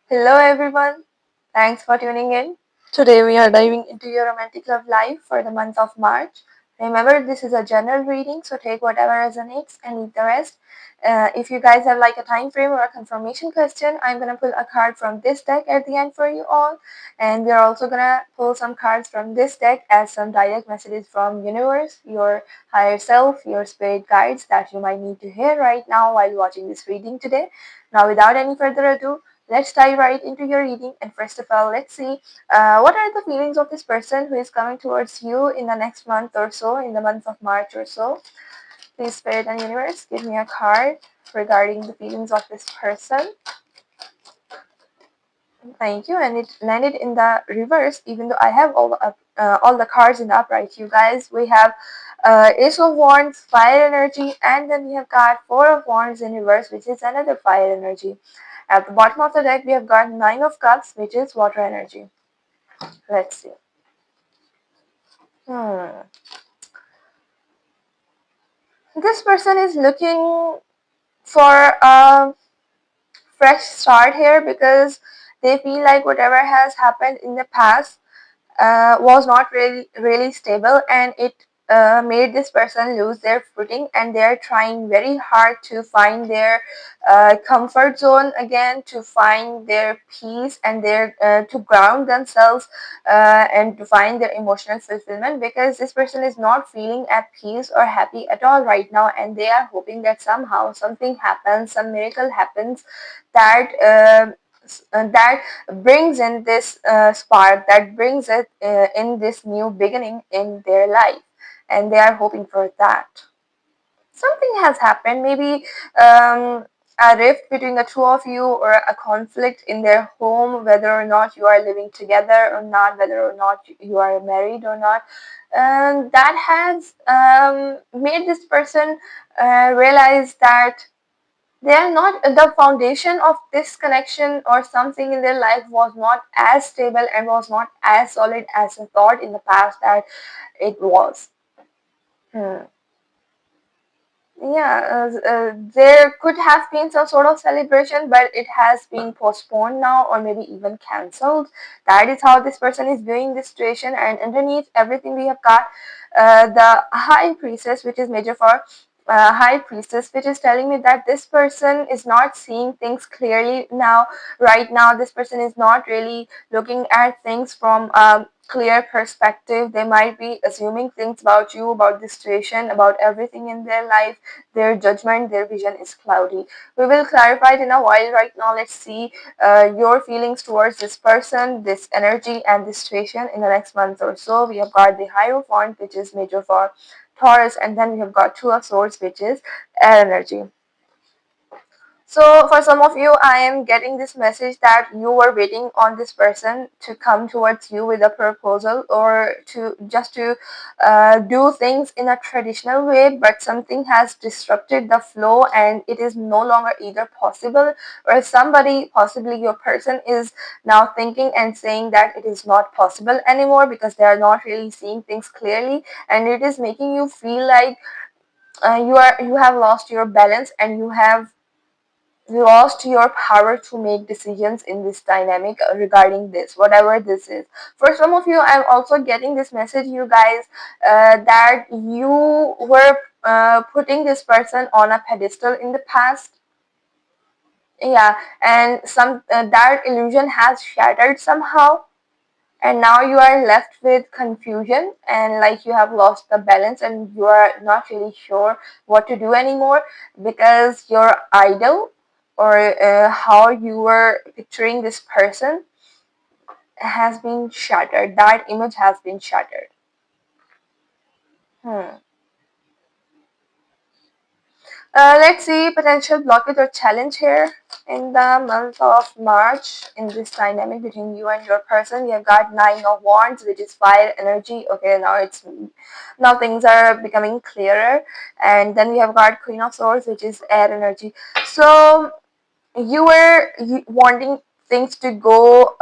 Hello everyone, thanks for tuning in. Today we are diving into your romantic love life for the month of March. Remember, this is a general reading, so take whatever resonates and leave the rest. If you guys have like a time frame or a confirmation question, I'm gonna pull a card from this deck at the end for you all, and we are also gonna pull some cards from this deck as some direct messages from universe, your higher self, your spirit guides that you might need to hear right now while watching this reading today. Now, without any further ado, let's dive right into your reading. And first of all, let's see what are the feelings of this person who is coming towards you in the next month or so, in the month of March or so. Please, Spirit and Universe, give me a card regarding the feelings of this person. Thank you. And it landed in the reverse, even though I have all the cards in the upright. You guys, we have Ace of Wands, fire energy, and then we have got Four of Wands in reverse, which is another fire energy. At the bottom of the deck, we have got Nine of Cups, which is water energy. Let's see. Hmm. This person is looking for a fresh start here because they feel like whatever has happened in the past was not really stable, and it made this person lose their footing, and they're trying very hard to find their comfort zone again, to find their peace and their to ground themselves and to find their emotional fulfillment, because this person is not feeling at peace or happy at all right now, and they are hoping that somehow something happens, some miracle happens that that brings in this spark, that brings it in this new beginning in their life, and they are hoping for that. Something has happened, maybe a rift between the two of you, or a conflict in their home, whether or not you are living together or not, whether or not you are married or not, and that has made this person realize that they are not, the foundation of this connection or something in their life was not as stable and was not as solid as they thought in the past that it was. Hmm. Yeah, there could have been some sort of celebration, but it has been postponed now, or maybe even cancelled. That is how this person is viewing this situation. And underneath everything, we have got the High Priestess, which is major for High Priestess, which is telling me that this person is not seeing things clearly now. Right now, this person is not really looking at things from clear perspective. They might be assuming things about you, about the situation, about everything in their life. Their judgment, their vision is cloudy. We will clarify it in a while. Right now, let's see your feelings towards this person, this energy, and this situation in the next month or so. We have got the Hierophant, which is major for Taurus, and then we have got Two of Swords, which is air energy. So for some of you, I am getting this message that you were waiting on this person to come towards you with a proposal, or to just to do things in a traditional way, but something has disrupted the flow and it is no longer either possible, or somebody, possibly your person, is now thinking and saying that it is not possible anymore because they are not really seeing things clearly, and it is making you feel like you have lost your balance, and you have lost your power to make decisions in this dynamic regarding this, whatever this is. For some of you, I'm also getting this message, you guys, that you were putting this person on a pedestal in the past. Yeah, and some that illusion has shattered somehow, and now you are left with confusion, and like you have lost the balance, and you are not really sure what to do anymore, because your idol, or how you were picturing this person, has been shattered. That image has been shattered. Hmm. Let's see potential blockage or challenge here in the month of March in this dynamic between you and your person. We have got Nine of Wands, which is fire energy. Okay, now things are becoming clearer, and then we have got Queen of Swords, which is air energy. So you were wanting things to go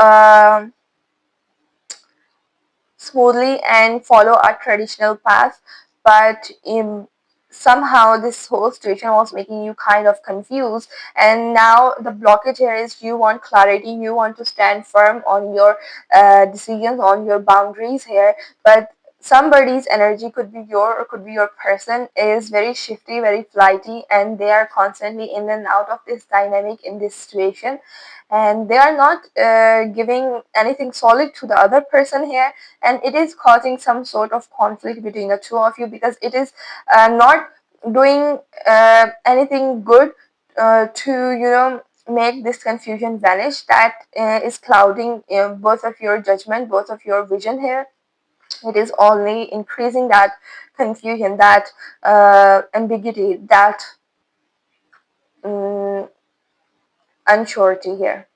smoothly and follow a traditional path, but somehow this whole situation was making you kind of confused, and now the blockage here is you want clarity, you want to stand firm on your decisions, on your boundaries here, but somebody's energy, could be your or could be your person, is very shifty, very flighty, and they are constantly in and out of this dynamic in this situation, and they are not giving anything solid to the other person here, and it is causing some sort of conflict between the two of you, because it is not doing anything good to make this confusion vanish, that is clouding both of your judgment, both of your vision here. It is only increasing that confusion, that ambiguity, that um, unsurety here.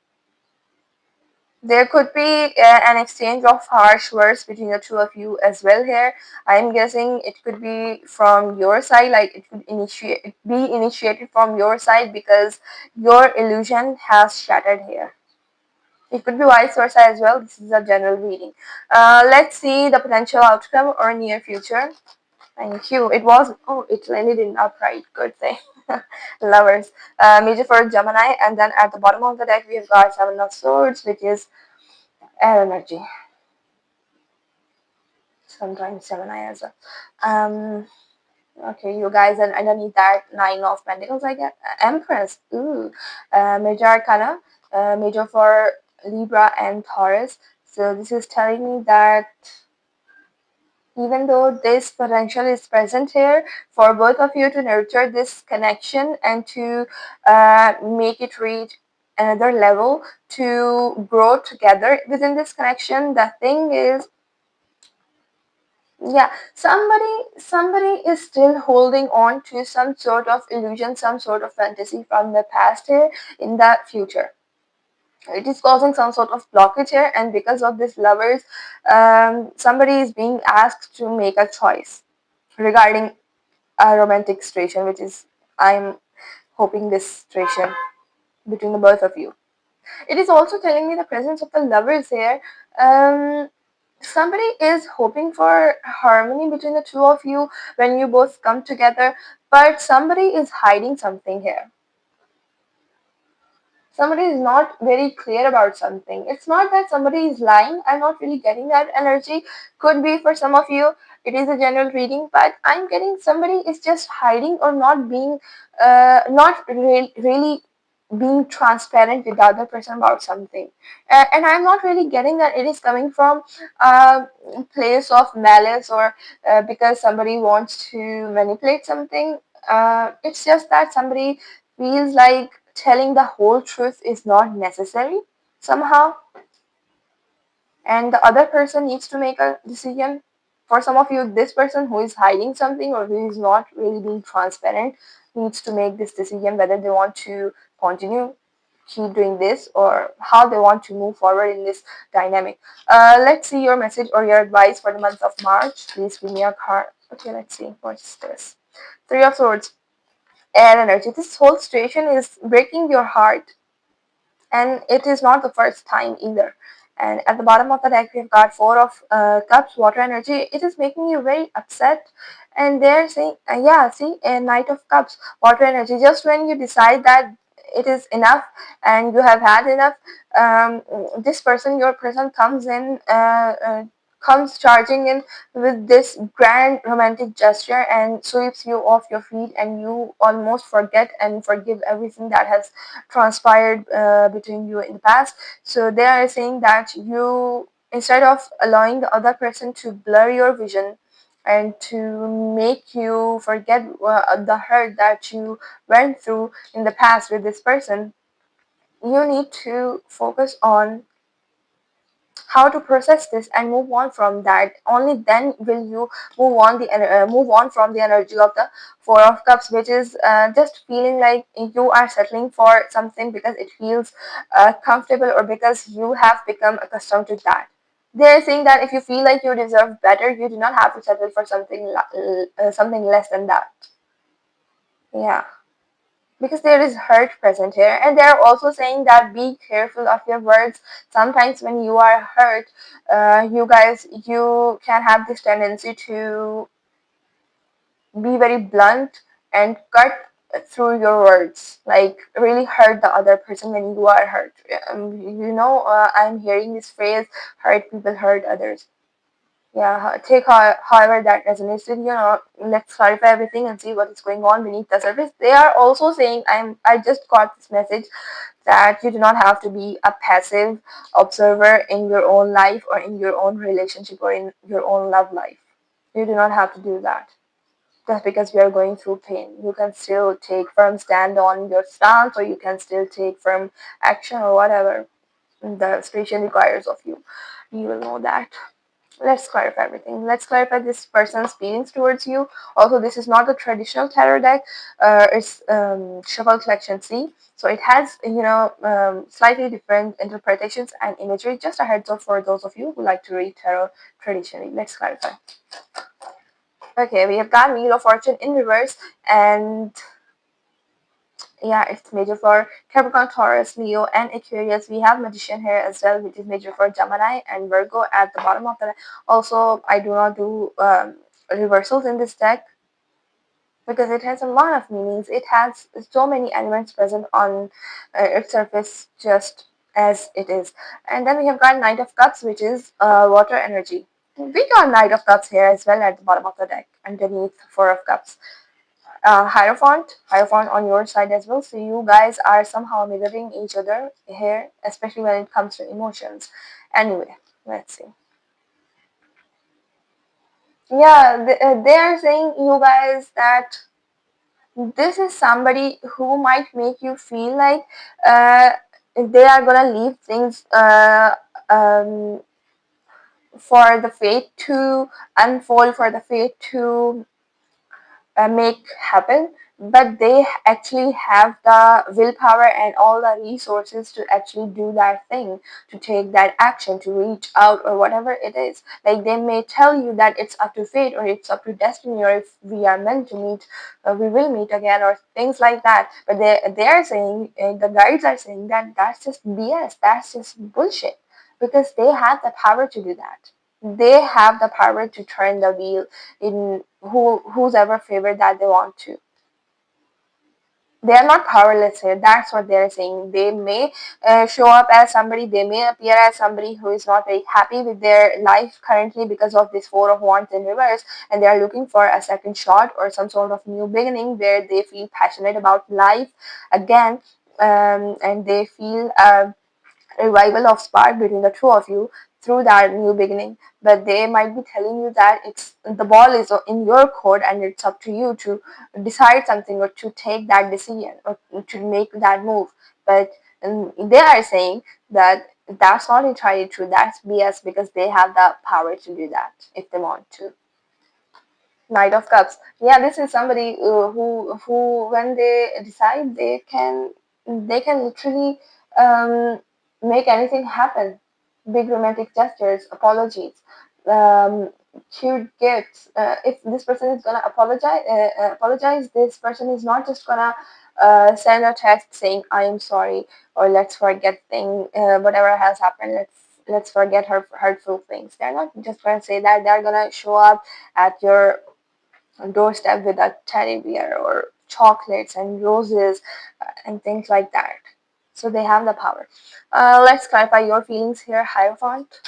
There could be an exchange of harsh words between the two of you as well here. I'm guessing it could be from your side, like it could be initiated from your side, because your illusion has shattered here. It could be vice versa as well. This is a general reading. Let's see the potential outcome or near future. Thank you. It was, oh, it landed in upright. Good thing. Lovers. Major for Gemini, and then at the bottom of the deck we have got Seven of Swords, which is air energy. Sometimes Gemini as well. Okay, you guys, and underneath that, Nine of Pentacles, I get Empress. Ooh, Major Arcana, major for Libra and Taurus. So this is telling me that even though this potential is present here for both of you to nurture this connection and to make it reach another level, to grow together within this connection, the thing is, yeah, somebody is still holding on to some sort of illusion, some sort of fantasy from the past here in the future. It is causing some sort of blockage here, and because of this lovers, somebody is being asked to make a choice regarding a romantic situation, which is, I'm hoping, this situation between the both of you. It is also telling me the presence of the lovers here. um Somebody is hoping for harmony between the two of you when you both come together, but somebody is hiding something here. Somebody is not very clear about something. It's not that somebody is lying. I'm not really getting that energy. Could be for some of you. It is a general reading, but I'm getting somebody is just hiding or not being, really being transparent with the other person about something. And I'm not really getting that it is coming from a place of malice, or because somebody wants to manipulate something. It's just that somebody feels like telling the whole truth is not necessary somehow, and the other person needs to make a decision. For some of you, this person who is hiding something or who is not really being transparent needs to make this decision whether they want to continue, keep doing this, or how they want to move forward in this dynamic. Let's see your message or your advice for the month of March. Please give me a card. Okay, let's see. What's this? Three of Swords, air energy. This whole situation is breaking your heart, and it is not the first time either. And at the bottom of the deck we've got Four of Cups, water energy. It is making you very upset, and they're saying, yeah, see, a Knight of Cups, water energy. Just when you decide that it is enough and you have had enough, this person, your person, comes charging in with this grand romantic gesture and sweeps you off your feet, and you almost forget and forgive everything that has transpired between you in the past. So they are saying that you, instead of allowing the other person to blur your vision and to make you forget the hurt that you went through in the past with this person, you need to focus on how to process this and move on from that. Only then will you move on from the energy of the Four of Cups, which is just feeling like you are settling for something because it feels comfortable, or because you have become accustomed to that. They're saying that if you feel like you deserve better, you do not have to settle for something less than that. Yeah, because there is hurt present here, and they're also saying that be careful of your words. Sometimes when you are hurt, you can have this tendency to be very blunt and cut through your words, like really hurt the other person when you are hurt. I'm hearing this phrase, hurt people hurt others. Yeah, take however that resonates with you. Let's clarify everything and see what is going on beneath the surface. They are also saying, I just got this message that you do not have to be a passive observer in your own life or in your own relationship or in your own love life. You do not have to do that. Just because we are going through pain, you can still take firm stand on your stance, or you can still take firm action or whatever the situation requires of you. You will know that. Let's clarify everything. Let's clarify this person's feelings towards you. Also, this is not the traditional tarot deck. It's Shuffle Collection C. So it has, slightly different interpretations and imagery. Just a heads up for those of you who like to read tarot traditionally. Let's clarify. Okay, we have got Wheel of Fortune in reverse, and yeah, it's major for Capricorn, Taurus, Leo, and Aquarius. We have Magician here as well, which is major for Gemini and Virgo at the bottom of the deck. Also, I do not do reversals in this deck because it has a lot of meanings. It has so many elements present on its surface just as it is. And then we have got Knight of Cups, which is water energy. We got Knight of Cups here as well at the bottom of the deck, underneath Four of Cups. Hierophant on your side as well. So you guys are somehow mirroring each other here, especially when it comes to emotions. Anyway, let's see. Yeah, they are saying, you guys, that this is somebody who might make you feel like uh, they are gonna leave things um, for the fate to unfold, for the fate to make happen, but they actually have the willpower and all the resources to actually do that thing, to take that action, to reach out or whatever it is. Like, they may tell you that it's up to fate or it's up to destiny, or if we are meant to meet, we will meet again, or things like that. But they are saying, the guides are saying that that's just BS, that's just bullshit, because they have the power to do that. They have the power to turn the wheel in whose ever favor that they want to. They are not powerless here. That's what they're saying. They may show up as somebody, they may appear as somebody who is not very happy with their life currently because of this Four of Wands in reverse, and they are looking for a second shot or some sort of new beginning where they feel passionate about life again, and they feel revival of spark between the two of you through that new beginning. But they might be telling you that it's the ball is in your court and it's up to you to decide something or to take that decision or to make that move. But they are saying that that's not entirely true. That's BS, because they have the power to do that if they want to. Knight of Cups. Yeah, this is somebody who when they decide, they can literally um, make anything happen. Big romantic gestures, apologies, um, cute gifts. If this person is gonna apologize, this person is not just gonna send a text saying I am sorry or let's forget whatever has happened. Let's forget her hurtful things. They're not just gonna say that. They're gonna show up at your doorstep with a teddy bear or chocolates and roses and things like that. So they have the power. Let's clarify your feelings here, Hierophant,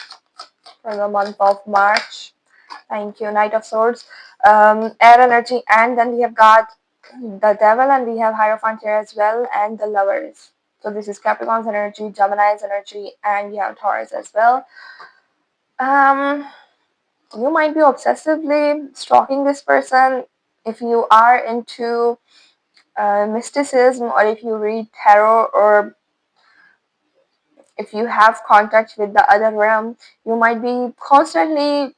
for the month of March. Thank you. Knight of Swords, air energy, and then we have got the Devil, and we have Hierophant here as well, and the Lovers. So this is Capricorn's energy, Gemini's energy, and we have Taurus as well. Um, you might be obsessively stalking this person if you are into mysticism, or if you read tarot, or if you have contact with the other realm. You might be constantly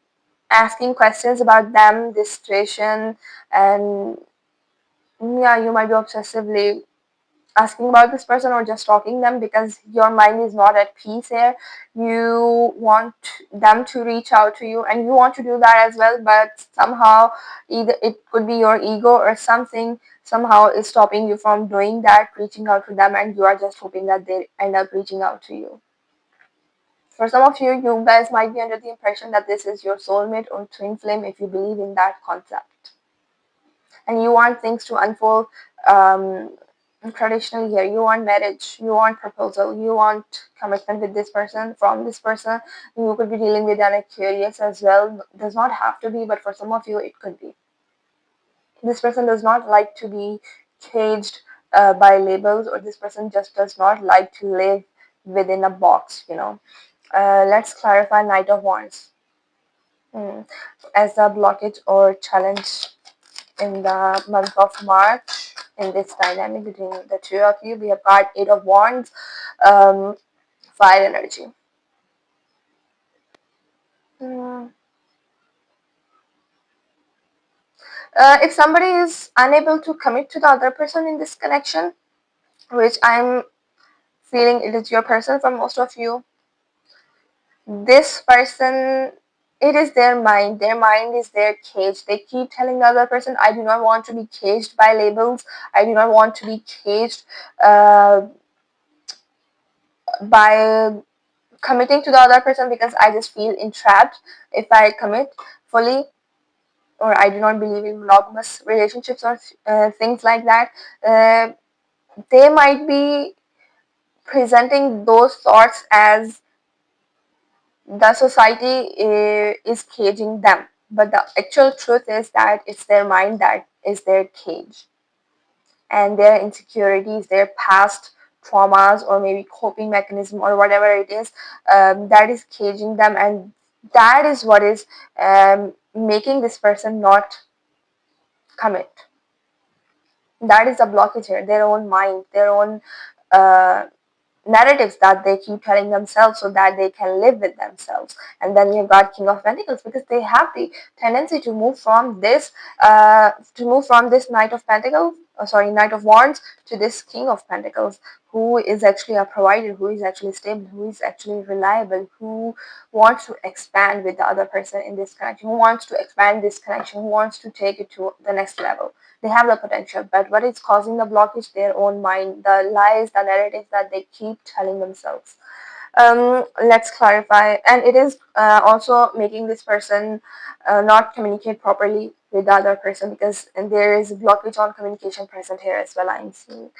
asking questions about them, this situation, and yeah, you might be obsessively asking about this person or just stalking them because your mind is not at peace here. You want them to reach out to you and you want to do that as well, but somehow either it could be your ego or something somehow is stopping you from doing that, reaching out to them, and you are just hoping that they end up reaching out to you. For some of you, you guys might be under the impression that this is your soulmate or twin flame if you believe in that concept. and you want things to unfold um, traditionally here. You want marriage, you want proposal, you want commitment with this person, from this person. You could be dealing with an Aquarius as well. Does not have to be, but for some of you it could be. This person does not like to be caged by labels, or this person just does not like to live within a box, you know. Let's clarify Knight of Wands. As a blockage or challenge in the month of March, in this dynamic between the two of you, we have got Eight of Wands, um, fire energy. Hmm. If somebody is unable to commit to the other person in this connection, which I'm feeling it is your person for most of you, this person, it is their mind. Their mind is their cage. They keep telling the other person, I do not want to be caged by labels. I do not want to be caged by committing to the other person, because I just feel entrapped if I commit fully, or I do not believe in monogamous relationships, or things like that. Uh, they might be presenting those thoughts as the society is caging them, but the actual truth is that it's their mind that is their cage, and their insecurities, their past traumas, or maybe coping mechanism, or whatever it is, that is caging them, and that is what is making this person not commit. That is a blockage here. Their own mind, their own uh, narratives that they keep telling themselves so that they can live with themselves. And then you've got King of Pentacles, because they have the tendency to move from this Knight of Pentacles, Knight of Wands, to this King of Pentacles, who is actually a provider, who is actually stable, who is actually reliable, who wants to expand with the other person in this connection, who wants to expand this connection, who wants to take it to the next level. They have the potential, but what is causing the blockage? Their own mind, the lies, the narratives that they keep telling themselves. Let's clarify, and it is also making this person not communicate properly with the other person, because there is a blockage on communication present here as well, I'm seeing.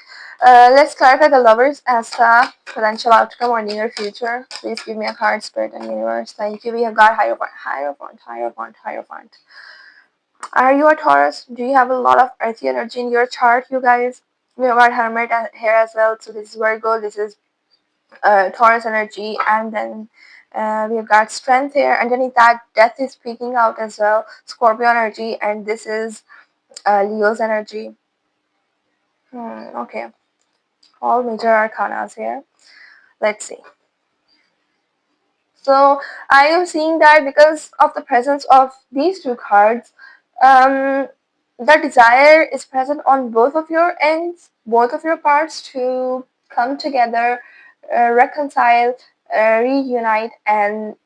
Let's clarify the Lovers as a potential outcome or near future. Please give me a card, Spirit and Universe. Thank you. We have got Hierophant, Hierophant, Hierophant, Hierophant. Are you a Taurus? Do you have a lot of earthy energy in your chart, you guys? We have got Hermit here as well. So this is Virgo, this is Taurus energy, and then we've got Strength here. Underneath that, Death is peeking out as well. Scorpio energy, and this is Leo's energy. Okay, all major arcanas here. Let's see. So I am seeing that because of the presence of these two cards, the desire is present on both of your ends, both of your parts, to come together, reconcile, reunite, and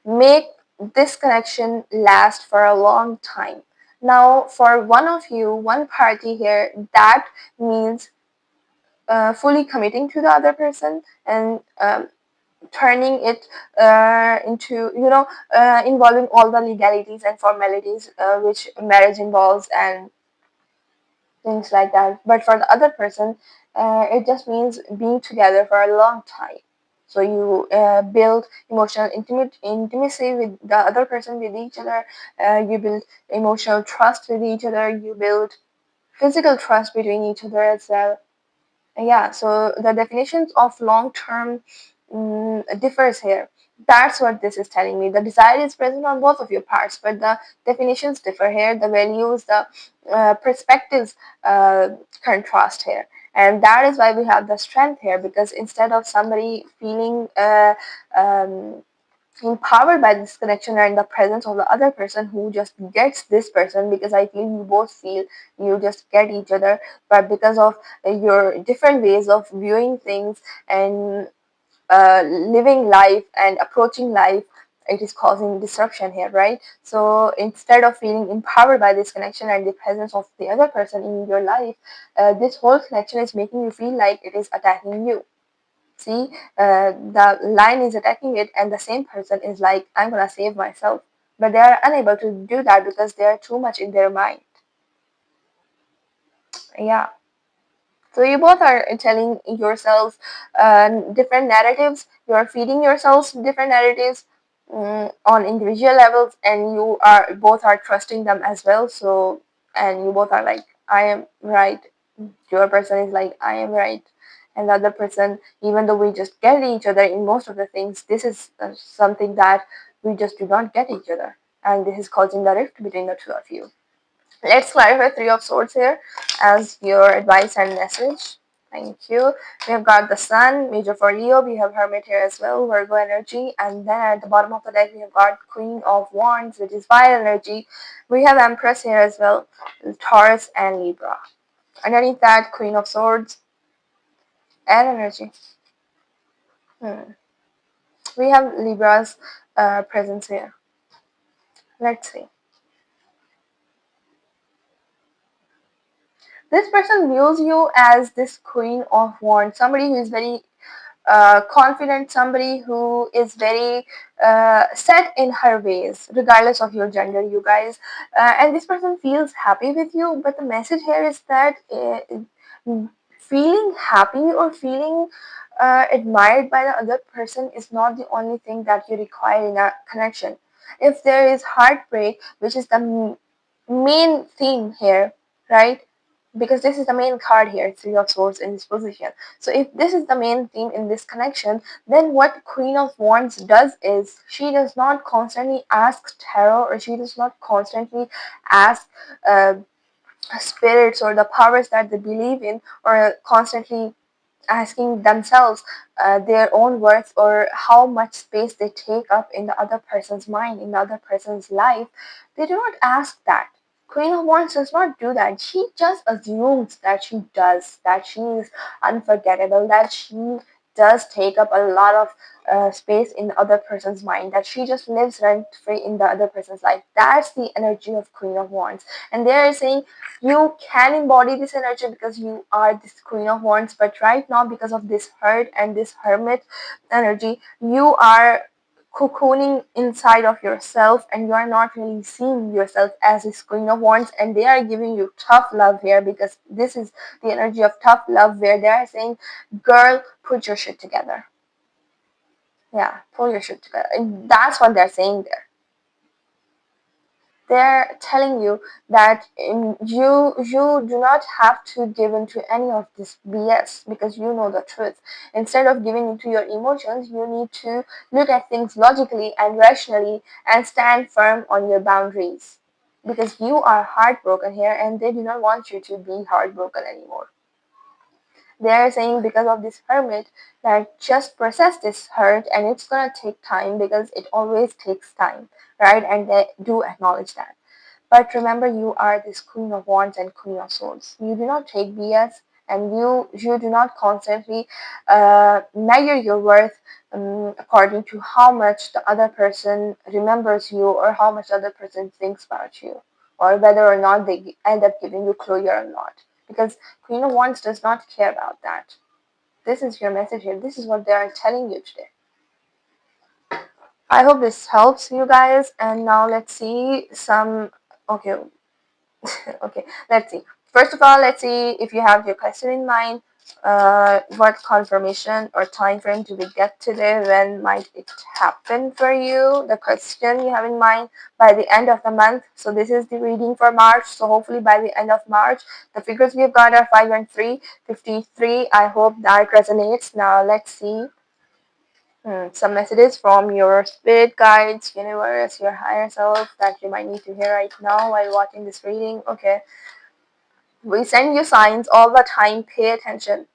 make this connection last for a long time. Now, for one of you, one party here, that means fully committing to the other person, and turning it into, involving all the legalities and formalities which marriage involves, and things like that. But for the other person, it just means being together for a long time. So you build emotional intimacy with the other person, with each other. You build emotional trust with each other. You build physical trust between each other as well. Yeah, so the definitions of long term differs here. That's what this is telling me. The desire is present on both of your parts, but the definitions differ here. The values, the perspectives contrast here. And that is why we have the Strength here, because instead of somebody feeling um, empowered by this connection and the presence of the other person who just gets this person, because I feel you both feel you just get each other, but because of your different ways of viewing things and living life and approaching life, it is causing disruption here, right? So instead of feeling empowered by this connection and the presence of the other person in your life, this whole connection is making you feel like it is attacking you. See, the line is attacking it, and the same person is like, I'm gonna save myself. but they are unable to do that because they are too much in their mind. Yeah. So you both are telling yourselves different narratives. You are feeding yourselves different narratives on individual levels, and you are both are trusting them as well. So, and you both are like, I am right. Your person is like, I am right, and the other person, even though we just get each other in most of the things, this is something that we just do not get each other, and this is causing the rift between the two of you. Let's clarify Three of Swords here as your advice and message. Thank you. We have got the Sun, major for Leo. We have Hermit here as well, Virgo energy. And then at the bottom of the deck, we have got Queen of Wands, which is fire energy. We have Empress here as well, Taurus and Libra. Underneath that, Queen of Swords, air energy. We have Libra's presence here. Let's see. This person views you as this Queen of Wands, somebody who is very confident, somebody who is very set in her ways, regardless of your gender, you guys. And this person feels happy with you, but the message here is that feeling happy or feeling admired by the other person is not the only thing that you require in a connection. If there is heartbreak, which is the main theme here, right? Because this is the main card here, Three of Swords in this position. So if this is the main theme in this connection, then what Queen of Wands does is she does not constantly ask tarot, or she does not constantly ask uh, spirits or the powers that they believe in, or constantly asking themselves their own worth or how much space they take up in the other person's mind, in the other person's life. They do not ask that. Queen of Wands does not do that. She just assumes that she does, that she is unforgettable, that she does take up a lot of space in the other person's mind, that she just lives rent free in the other person's life. That's the energy of Queen of Wands. And they are saying you can embody this energy because you are this Queen of Wands, but right now, because of this hurt and this hermit energy, you are cocooning inside of yourself, and you are not really seeing yourself as this Queen of Wands. And they are giving you tough love here, because this is the energy of tough love, where they are saying, girl, put your shit together. Yeah, pull your shit together. And that's what they're saying there. They're telling you that you do not have to give into any of this BS, because you know the truth. Instead of giving into your emotions, you need to look at things logically and rationally and stand firm on your boundaries, because you are heartbroken here, and they do not want you to be heartbroken anymore. They are saying, because of this hermit, that just process this hurt, and it's gonna take time, because it always takes time, right? And they do acknowledge that. But remember, you are this Queen of Wands and Queen of Swords. You do not take BS, and you do not constantly measure your worth according to how much the other person remembers you, or how much the other person thinks about you, or whether or not they end up giving you closure or not. Because Queen of Wands does not care about that. This is your message here. This is what they are telling you today. I hope this helps you guys. And now let's see some. Okay, okay, let's see. First of all, let's see if you have your question in mind. What confirmation or time frame do we get today? When might it happen for you? The question you have in mind by the end of the month. So this is the reading for March. So hopefully by the end of March, the figures we've got are 5 and 3, 53. I hope that resonates. Now let's see. Some messages from your spirit guides, universe, your higher self that you might need to hear right now while watching this reading. Okay. We send you signs all the time. Pay attention.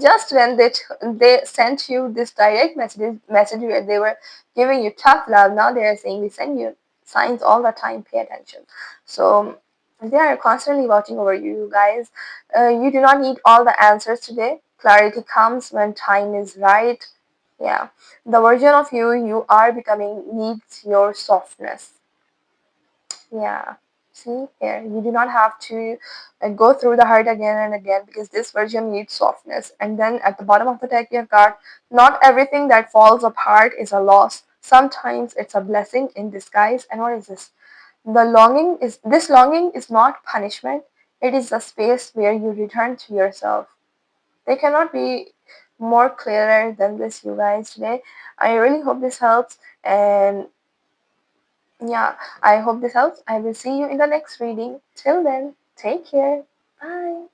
Just when they sent you this direct message where they were giving you tough love, now they are saying we send you signs all the time. Pay attention. So they are constantly watching over you guys. You do not need all the answers today. Clarity comes when time is right. Yeah, the version of you are becoming needs your softness. Yeah. See here, you do not have to go through the hurt again and again, because this version needs softness. And then at the bottom of the deck, you've got, not everything that falls apart is a loss. Sometimes it's a blessing in disguise. And what is this? This longing is not punishment. It is a space where you return to yourself. They cannot be more clearer than this, you guys, today. I really hope this helps. And yeah, I hope this helps. I will see you in the next reading. Till then, take care. Bye.